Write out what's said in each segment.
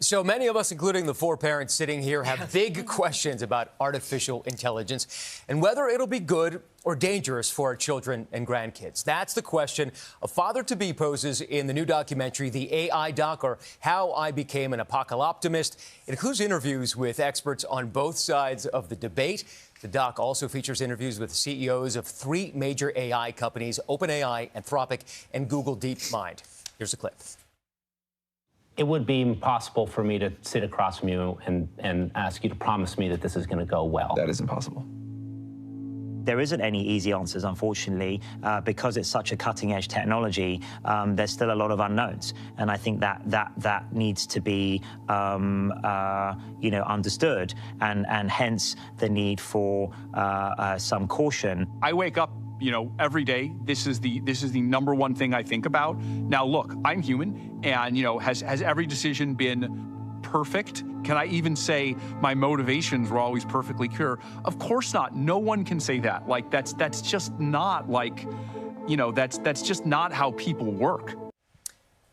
So many of us, including the four parents sitting here, have big questions about artificial intelligence and whether it'll be good or dangerous for our children and grandkids. That's the question a father-to-be poses in the new documentary, The AI Doc, or How I Became an Apocaloptimist. It includes interviews with experts on both sides of the debate. The doc also features interviews with CEOs of three major AI companies, OpenAI, Anthropic, and Google DeepMind. Here's a clip. It would be impossible for me to sit across from you and ask you to promise me that this is going to go well. That is impossible. There isn't any easy answers, unfortunately, because it's such a cutting-edge technology. There's still a lot of unknowns, and I think that needs to be, understood, and hence the need for some caution. I wake up, every day. This is the number one thing I think about. Now, look, I'm human, and has every decision been perfect? Can I even say my motivations were always perfectly pure? Of course not. No one can say that. Like that's just not that's just not how people work.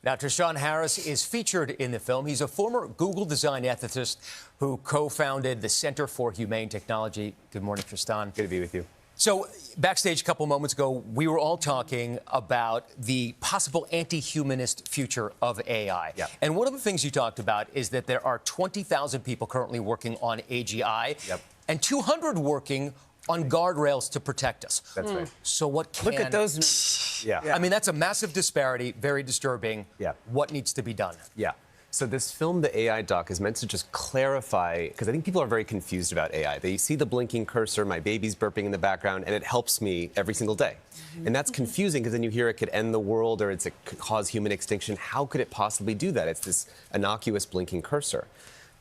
Now, Tristan Harris is featured in the film. He's a former Google design ethicist who co-founded the Center for Humane Technology. Good morning, Tristan. Good to be with you. So, backstage a couple moments ago, we were all talking about the possible anti-humanist future of AI. Yep. And one of the things you talked about is that there are 20,000 people currently working on AGI, Yep. and 200 working on guardrails to protect us. That's right. So what can... Look at those. Yeah. I mean, that's a massive disparity, very disturbing. Yeah. What needs to be done? Yeah. So this film, The AI Doc, is meant to just clarify, because I think people are very confused about AI. They see the blinking cursor, my baby's burping in the background, and it helps me every single day. And that's confusing because then you hear it could end the world or it could cause human extinction. How could it possibly do that? It's this innocuous blinking cursor.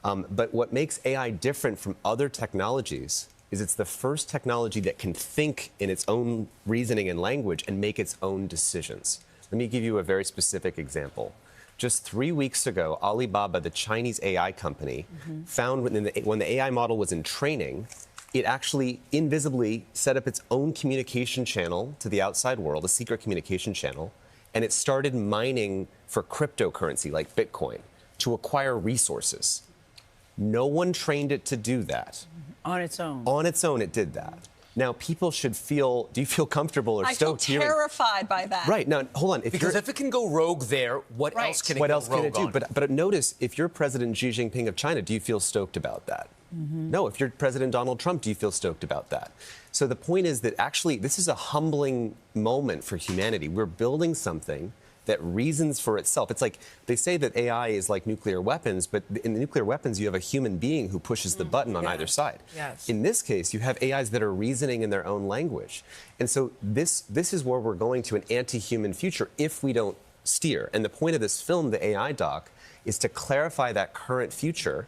But what makes AI different from other technologies is it's the first technology that can think in its own reasoning and language and make its own decisions. Let me give you a very specific example. Just 3 weeks ago, Alibaba, the Chinese AI company, found when the AI model was in training, it actually invisibly set up its own communication channel to the outside world, a secret communication channel, and it started mining for cryptocurrency like Bitcoin to acquire resources. No one trained it to do that. On its own. On its own, it did that. Now, people should feel, do you feel comfortable or stoked hearing? I feel terrified by that. Right, now, hold on. Because if it can go rogue there, what else can it go rogue on? But notice, if you're President Xi Jinping of China, do you feel stoked about that? No, if you're President Donald Trump, do you feel stoked about that? So the point is that actually, this is a humbling moment for humanity. We're building something that reasons for itself. It's like they say that AI is like nuclear weapons, but in the nuclear weapons, you have a human being who pushes the button on either side. Yes. In this case, you have AIs that are reasoning in their own language. And so this is where we're going to an anti-human future if we don't steer. And the point of this film, The AI Doc, is to clarify that current future.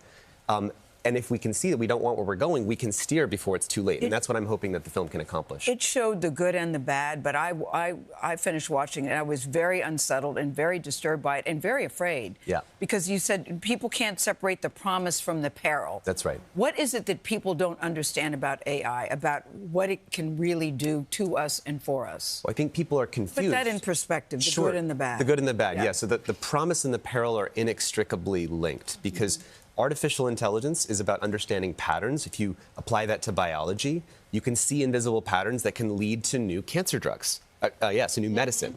And if we can see that we don't want where we're going, we can steer before it's too late. And that's what I'm hoping that the film can accomplish. It showed the good and the bad, but I finished watching it, and I was very unsettled and very disturbed by it and very afraid. Yeah. Because you said people can't separate the promise from the peril. That's right. What is it that people don't understand about AI, about what it can really do to us and for us? Well, I think people are confused. Put that in perspective, the good and the bad. The good and the bad, Yeah. yeah. So the promise and the peril are inextricably linked because artificial intelligence is about understanding patterns. If you apply that to biology, you can see invisible patterns that can lead to new cancer drugs. Yes, a new medicine.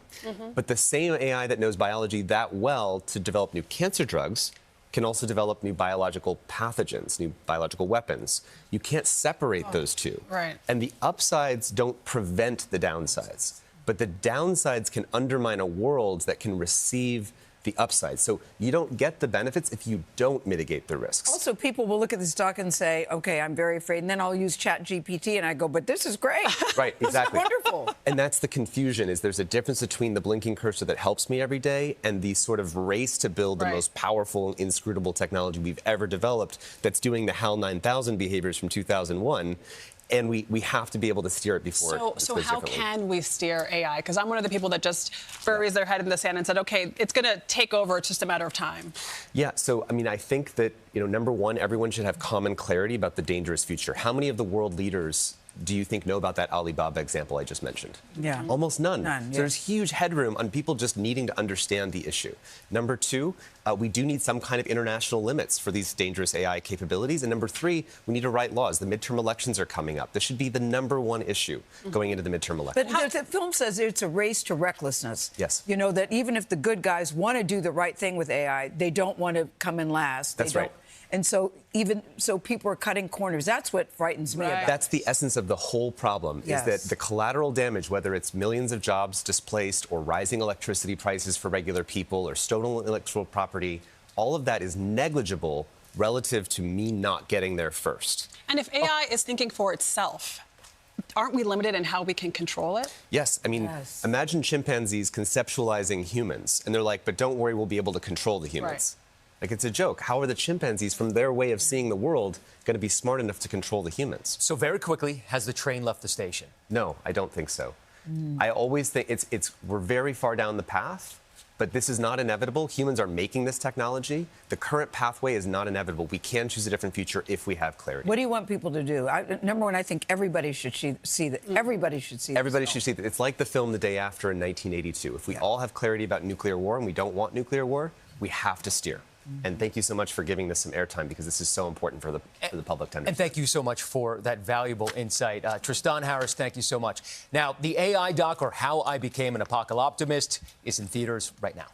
But the same AI that knows biology that well to develop new cancer drugs can also develop new biological pathogens, new biological weapons. You can't separate those two. Right. And the upsides don't prevent the downsides. But the downsides can undermine a world that can receive the upside. So you don't get the benefits if you don't mitigate the risks. Also, people will look at this doc and say, okay, I'm very afraid, and then I'll use ChatGPT, and I go, but this is great. Right, exactly. This is wonderful. And that's the confusion, is there's a difference between the blinking cursor that helps me every day and the sort of race to build the most powerful, inscrutable technology we've ever developed that's doing the HAL 9000 behaviors from 2001. And we have to be able to steer it before it So how can we steer AI? Because I'm one of the people that just buries their head in the sand and said, okay, it's going to take over. It's just a matter of time. Yeah, so, I mean, I think that, number one, everyone should have common clarity about the dangerous future. How many of the world leaders do you think know about that Alibaba example I just mentioned? Yeah. Almost none. None, So yeah. there's huge headroom on people just needing to understand the issue. Number two, we do need some kind of international limits for these dangerous AI capabilities. And number three, we need to write laws. The midterm elections are coming up. This should be the number one issue going into the midterm elections. But the film says it's a race to recklessness. Yes. You know, that even if the good guys want to do the right thing with AI, they don't want to come in last. That's right. And so people are cutting corners. That's what frightens me about That's the essence of the whole problem, Yes. is that the collateral damage, whether it's millions of jobs displaced or rising electricity prices for regular people or stolen intellectual property, all of that is negligible relative to me not getting there first. And if AI is thinking for itself, aren't we limited in how we can control it? Yes, I mean, Yes. imagine chimpanzees conceptualizing humans, and they're like, but don't worry, we'll be able to control the humans. Like, it's a joke. How are the chimpanzees, from their way of seeing the world, going to be smart enough to control the humans? So very quickly, has the train left the station? No, I don't think so. I always think we're very far down the path, but this is not inevitable. Humans are making this technology. The current pathway is not inevitable. We can choose a different future if we have clarity. What do you want people to do? Number one, I think everybody should see that. Everybody should see. Everybody should see that. It's like the film The Day After in 1982. If we all have clarity about nuclear war and we don't want nuclear war, we have to steer. And thank you so much for giving this some airtime, because this is so important for the public to understand. And thank you so much for that valuable insight. Tristan Harris, thank you so much. Now, the AI doc, or How I Became an Apocaloptimist, is in theaters right now.